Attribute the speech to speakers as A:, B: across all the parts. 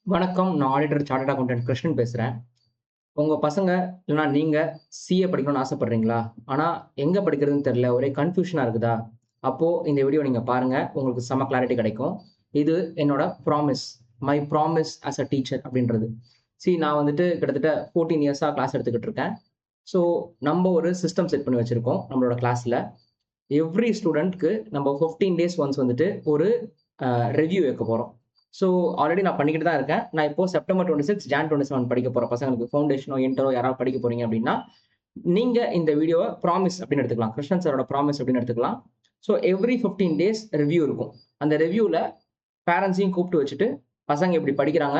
A: வணக்கம். நான் auditor chartered accountant Krishnan பேசுறேன். உங்க பசங்க இல்லன்னா நீங்க சிஏ படிக்கணும்னு ஆசைப்படுறீங்களா? ஆனா எங்க படிக்கிறதுன்னு தெரியல. ஒரே கன்ஃப்யூஷனா இருக்குதா? அப்போ இந்த வீடியோ நீங்க பாருங்க. உங்களுக்கு செம்ம கிளாரிட்டி கிடைக்கும். இது என்னோட promise. My promise as a teacher அப்படின்றது. நான் வந்துட்டு கிட்டத்தட்ட 14 இயர்ஸா கிளாஸ் எடுத்துக்கிட்டு இருக்கேன். ஸோ நம்ம ஒரு சிஸ்டம் செட் பண்ணி வச்சிருக்கோம் நம்மளோட கிளாஸ்ல. எவ்ரி ஸ்டூடண்ட்க்கு நம்ம 15 டேஸ் ஒன்ஸ் வந்துட்டு ஒரு ரிவ்யூ வைக்க போறோம். ஸோ ஆல்ரெடி நான் பண்ணிக்கிட்டு தான் இருக்கேன். நான் இப்போ செப்டம்பர் 26 ஜான் 27 படிக்க போற பசங்களுக்கு ஃபவுண்டேஷனோ, இன்டரோ யாராவது படிக்க போறீங்க அப்படின்னா, நீங்க இந்த வீடியோவ ப்ராமிஸ் அப்படின்னு எடுத்துக்கலாம். கிருஷ்ணன் சாரோட ப்ராமிஸ் அப்படின்னு எடுத்துக்கலாம். ஸோ எவ்ரி 15 டேஸ் ரிவ்யூ இருக்கும். அந்த ரிவ்யூல பேரண்ட்ஸையும் கூப்பிட்டு வச்சுட்டு, பசங்க இப்படி படிக்கிறாங்க.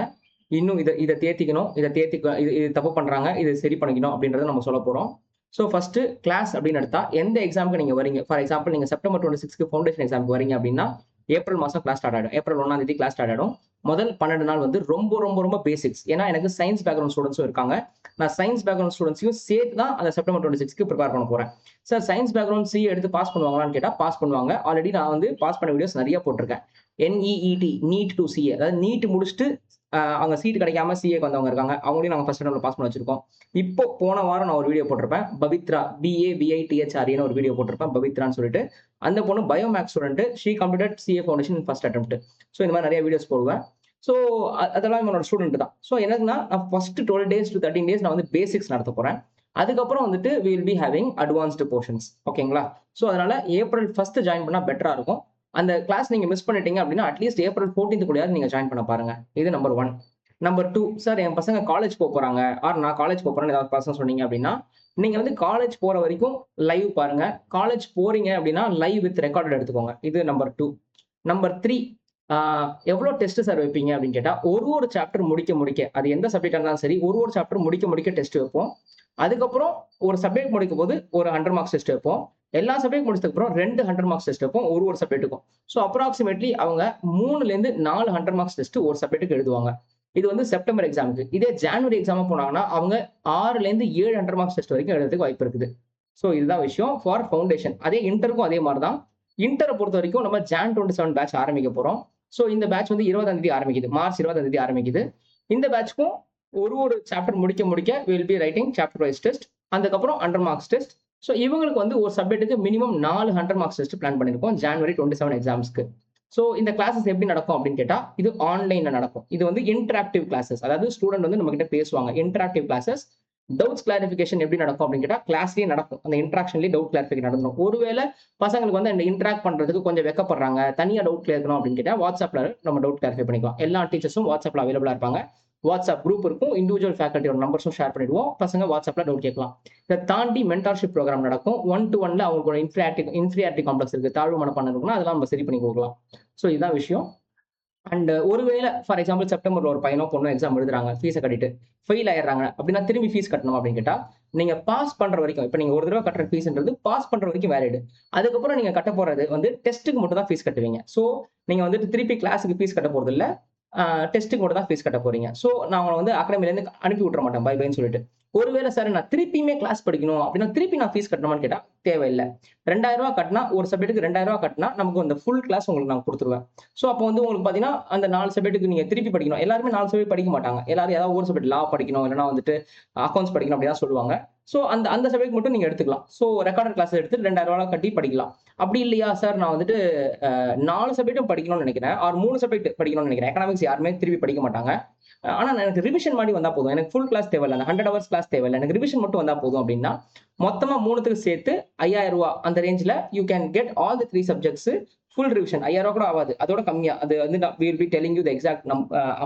A: இன்னும் இத இத தேத்திக்கணும். இத தேத்திக்க இது இது தப்பு பண்றாங்க. இது சரி பண்ணிக்கணும் அப்படின்றத நம்ம சொல்லப் போறோம். ஸோ ஃபர்ஸ்ட்டு கிளாஸ் அப்படின்னு எடுத்தா, எந்த எக்ஸாம்க்கு நீங்க வரீங்க? ஃபார் எக்ஸாம்பிள் நீங்க செப்டம்பர் 26க்கு ஃபவுண்டேஷன் எக்ஸாம்க்கு வரீங்க அப்படின்னா, ஏப்ரல் மாசம் கிளாஸ் ஸ்டார்ட் ஆயிடும். ஏப்ரல் 1ஆம் தேதி கிளாஸ் ஸ்டார்ட் ஆயிடும். முதல் 12 நாள் வந்து ரொம்ப ரொம்ப ரொம்ப பேசிக்ஸ். ஏன்னா எனக்கு சயன்ஸ் பேக்ரவுண்ட் ஸ்டூடண்ட்ஸும் இருக்காங்க. நான் சயன்ஸ் பேக்ரவுண்ட் ஸ்டூடண்ட்ஸையும் சேர்த்து தான் அந்த செப்டம்பர் 26க்கு ப்ரிப்பேர் பண்ண போறேன். சார் சயன்ஸ் பேக்ரவுண்ட் சிஏ எடுத்து பாஸ் பண்ணுவாங்களான்னு கேட்டா, பாஸ் பண்ணுவாங்க. ஆல்ரெடி நான் வந்து பாஸ் பண்ண வீடியோஸ் நிறைய போட்டிருக்கேன். NEET நீட் டூ சிஏ அதாவது நீட் முடிச்சுட்டு அவங்க சீட் கிடைக்காம சிஏக்கு வந்தவங்க இருக்காங்க. அவங்களையும் நாங்க ஃபர்ஸ்ட் அட்டெம்ப்ட்ல பாஸ் பண்ண வச்சிருக்கோம். இப்போ போன வாரம் நான் ஒரு வீடியோ போட்டிருப்பேன். பவித்ரா BAVITHRAன்னு ஒரு வீடியோ போட்டிருப்பேன். பவித்ரான்னு சொல்லிட்டு. அந்த பொண்ணு biomaths student. She completed CA foundation in first attempt. So இந்த மாதிரி நிறைய வீடியோஸ் போடுவேன். ஸோ அதெல்லாம் என்னோட ஸ்டூடெண்ட் தான். ஸோ என்னன்னா நான் ஃபர்ஸ்ட் 12 டேஸ் டு 13 டேஸ் நான் வந்து பேசிக்ஸ் நடத்த போறேன். அதுக்கப்புறம் வந்துட்டு we will be having advanced portions. ஓகேங்களா? ஸோ அதனால ஏப்ரல் 1 ஜாயின் பண்ணா பெட்டரா இருக்கும். அந்த கிளாஸ் நீங்க மிஸ் பண்ணிட்டீங்க அப்படின்னா, அட்லீஸ்ட் ஏப்ரல் 14th கூடயாவது நீங்க ஜாயின் பண்ண பாருங்க. இது நம்பர் 1. நம்பர் 2 சார் என் பசங்க காலேஜ் போறாங்க. நான் காலேஜ் போறேன்னு ஏதாவது பசங்க சொன்னீங்க அப்படின்னா, நீங்க வந்து காலேஜ் போற வரைக்கும் லைவ் பாருங்க. காலேஜ் போறீங்க அப்படின்னா, லைவ் வித் ரெக்கார்டட் எடுத்துக்கோங்க. இது நம்பர் 2. நம்பர் 3 ஆ எவ்வளோ டெஸ்ட் சார் வைப்பீங்க அப்படின்னு கேட்டா, ஒரு சாப்டர் முடிக்க அது எந்த சப்ஜெக்ட்டா இருந்தாலும் சரி, ஒரு சாப்டர் முடிக்க டெஸ்ட் வைப்போம். அதுக்கப்புறம் ஒரு சப்ஜெக்ட் முடிக்கும்போது ஒரு 100 மார்க்ஸ் டெஸ்ட் வைப்போம். எல்லா சப்ஜெக்ட் முடிச்சதுக்கு அப்புறம் 2 100 மார்க்ஸ் டெஸ்ட் வைப்போம் ஒரு சப்ஜெக்ட்டுக்கும். ஸோ அப்ராக்ஸிமேட்லி அவங்க 3லேருந்து 4 100 மார்க்ஸ் டெஸ்ட் ஒரு சப்ஜெக்ட்டுக்கு எழுதுவாங்க. இது வந்து செப்டம்பர் எக்ஸாம்க்கு. இதே ஜான்வரி எக்ஸாமா போனாங்கன்னா, அவங்க 6லேருந்து 7 100 மார்க்ஸ் டெஸ்ட் வரைக்கும் எழுதுறதுக்கு வாய்ப்பு இருக்குது. ஸோ இதுதான் விஷயம் ஃபார் ஃபவுண்டேஷன். அதே இன்டருக்கும் அதே மாரி தான். இன்டர பொறுத்தவரைக்கும் நம்ம ஜான் 27 பேட்ச் ஆரம்பிக்க போறோம். ஸோ இந்த பேட்ச் வந்து 20ஆம் தேதி ஆரம்பிக்குது. மார்ச் 20ஆம் தேதி ஆரம்பிக்குது. இந்த பேட்ச்க்கும் ஒரு சாப்டர் முடிக்க we will be writing chapter wise test. அதுக்கப்புறம் 100 மார்க்ஸ் டெஸ்ட். ஸோ இவங்களுக்கு வந்து ஒரு சப்ஜெக்ட்டுக்கு மினிமம் 4 100 மார்க்ஸ் டெஸ்ட் பிளான் பண்ணியிருக்கோம் ஜான்வரி 27 எக்ஸாம்ஸ்க்கு. ஸோ இந்த கிளாஸஸ் எப்படி நடக்கும் அப்படின்னு கேட்டா, இது ஆன்லைன்ல நடக்கும். இது வந்து இன்டராக்டிவ் கிளாஸஸ். அதாவது ஸ்டூடண்ட் வந்து நம்ம கிட்ட பேசுவாங்க. Interactive classes. டவுட்ஸ் கிளாரிஃபிகேஷன் எப்படி நடக்கும் அப்படின்னு கேட்டா, கிளாஸ்லயே நடக்கும். அந்த இன்டராக்ஷன்லயே டவுட் கிளாரிஃபிகேஷன் நடந்துரும். ஒருவேளை பசங்களுக்கு வந்து அந்த இன்டராக்ட் பண்றதுக்கு கொஞ்சம் வெட்கப்படுறாங்க. தனியா டவுட் கிளியர் பண்ணணும் அப்படின்னு கேட்டா, வாட்ஸ்அப்ல நம்ம டவுட் கிளாரிஃபை பண்ணிக்கலாம். எல்லா டீச்சர்ஸும் வாட்ஸ்அப்ல அவைலபிளா இருப்பாங்க. வாட்ஸ்அப் குரூப் இருக்கும். இண்டிவிஜுவல் ஃபேக்கல்ட்டியோட நம்பர்ஸும் ஷேர் பண்ணிடுவோம். பசங்க வாட்ஸ்அப்ல டவுட் கேட்கலாம். இதை தாண்டி மென்டார்ஷிப் ப்ரோக்ராம் நடக்கும். 1 to 1ல அவங்களோட இன்ஃபீரியாரிட்டி காம்ப்ளெக்ஸ் இருக்கு. தாழ்வு மனப்பான்மை இருக்குன்னா, அதெல்லாம் நம்ம சரி பண்ணி கொடுக்கலாம். ஸோ இதுதான் விஷயம். அண்ட் ஒருவேளை ஃபார் எக்ஸாம்பிள் செப்டம்பர்ல ஒரு பையனோ பொண்ணோ எக்ஸாம் எழுதுறாங்க. ஃபீஸ கட்டிட்டு ஃபெயில் ஆயிடுறாங்க அப்படின்னா, திரும்பி ஃபீஸ் கட்டணும் அப்படின்னு கேட்டா, நீங்க பாஸ் பண்ற வரைக்கும், இப்ப நீங்க ஒரு தடவை கட்டுற ஃபீஸ்ன்றது பாஸ் பண்ற வரைக்கும் வேலிட். அதுக்கப்புறம் நீங்க கட்ட போறது வந்து டெஸ்ட்டுக்கு மட்டும் தான் ஃபீஸ் கட்டுவீங்க. சோ நீங்க வந்துட்டு திருப்பி கிளாஸ்க்கு ஃபீஸ் கட்ட போறது இல்ல. டெஸ்ட்டுக்கு மட்டும் தான் ஃபீஸ் கட்ட போறீங்க. சோ நான் உங்கள வந்து அகாடமில இருந்து அனுப்பி விட்டுற மாட்டேன் பை பைன்னு சொல்லிட்டு. ஒருவேளை சார் நான் திருப்பியுமே கிளாஸ் படிக்கணும் அப்படின்னா, திருப்பி நான் ஃபீஸ் கட்டணுமான்னு கேட்டா தேவையில்ல. ரூ. 2000 கட்டினா ஒரு சப்ஜெக்ட்டுக்கு ரூ. 2000 கட்டினா நமக்கு அந்த ஃபுல் கிளாஸ் உங்களுக்கு நான் குடுத்துருவேன். சோ அப்போ வந்து உங்களுக்கு பார்த்தீங்கன்னா, அந்த 4 சப்ஜெக்ட்டுக்கு நீங்க திருப்பி படிக்கணும். எல்லாருமே 4 சப்ஜெக்ட் படிக்க மாட்டாங்க. எல்லாரும் ஏதாவது ஒரு சப்ஜெக்ட் லா படிக்கணும், இல்லன்னா வந்துட்டு அக்கவுண்ட்ஸ் படிக்கணும் அப்படி தான் சொல்லுவாங்க. சோ அந்த அந்த சப்ஜெக்ட் மட்டும் நீங்க எடுத்துக்கலாம். சோ ரெக்கார்டட் கிளாஸ் எடுத்து ரூ. 2000 கட்டி படிக்கலாம். அப்படி இல்லையா சார் நான் வந்துட்டு 4 சப்ஜெக்ட்டும் படிக்கணும்னு நினைக்கிறேன். ஆர் 3 சப்ஜெக்ட் படிக்கணும்னு நினைக்கிறேன். எக்கனாமிக்ஸ் யாருமே திருப்பி படிக்க மாட்டாங்க. ஆனா எனக்கு ரிவிஷன் மாரி வந்தா போதும். எனக்கு ஃபுல் கிளாஸ் தேவையில்ல. அந்த 100 ஹவர்ஸ் கிளாஸ் தேவையில்ல. எனக்கு ரிவிஷன் மட்டும் வந்தா போதும் அப்படின்னா, மொத்தமா 3த்துக்கு சேர்த்து ரூ. 5000 அந்த ரேஞ்ச்ல you can get all the 3 subjects full revision. ரூ. 5000 கூட ஆகாது. அதோட கம்மியா. அது வந்து we will be telling you the exact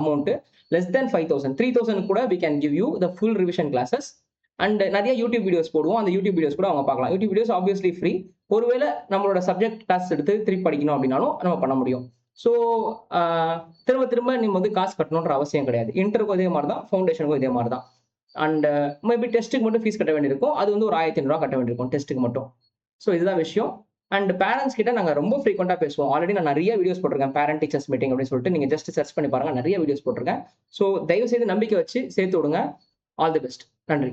A: amount. Less then 5000 3000 கூட we can give you the full revision classes. And நிறைய யூடியூப் வீடியோஸ் போடுவோம். அந்த யூடியூப் வீடியோஸ் கூட அவங்க பார்க்கலாம். YouTube videos obviously free. ஒருவேளை நம்மளோட சப்ஜெக்ட் கிளாஸ் எடுத்து திருப்பி படிக்கணும் அப்படின்னாலும் நம்ம பண்ண முடியும். ஸோ திரும்ப திரும்ப நீங்க வந்து காசு கட்டணுன்ற அவசியம் கிடையாது. இன்டருக்கும் இதே மாரி தான், ஃபவுண்டேஷனுக்கும் இதே மாரி தான். அண்ட் மேபி டெஸ்ட்டுக்கு மட்டும் ஃபீஸ் கட்ட வேண்டியிருக்கும். அது வந்து ஒரு ரூ. 1500 கட்ட வேண்டியிருக்கும் டெஸ்ட்டுக்கு மட்டும். ஸோ இதுதான் விஷயம். அண்ட் பேரண்ட்ஸ் கிட்ட நாங்க ரொம்ப ஃப்ரீக்வென்ட்டா பேசுவோம். ஆல்ரெடி நான் நிறைய வீடியோஸ் போட்டிருக்கேன். பேரண்ட் டீச்சர்ஸ் மீட்டிங் அப்படின்னு சொல்லிட்டு நீங்க ஜஸ்ட் சர்ச் பண்ணி பாருங்க. நிறைய வீடியோஸ் போட்டிருக்கேன். ஸோ தயவு செய்து நம்பிக்கை வச்சு சேர்த்து விடுங்க. All the best. நன்றி.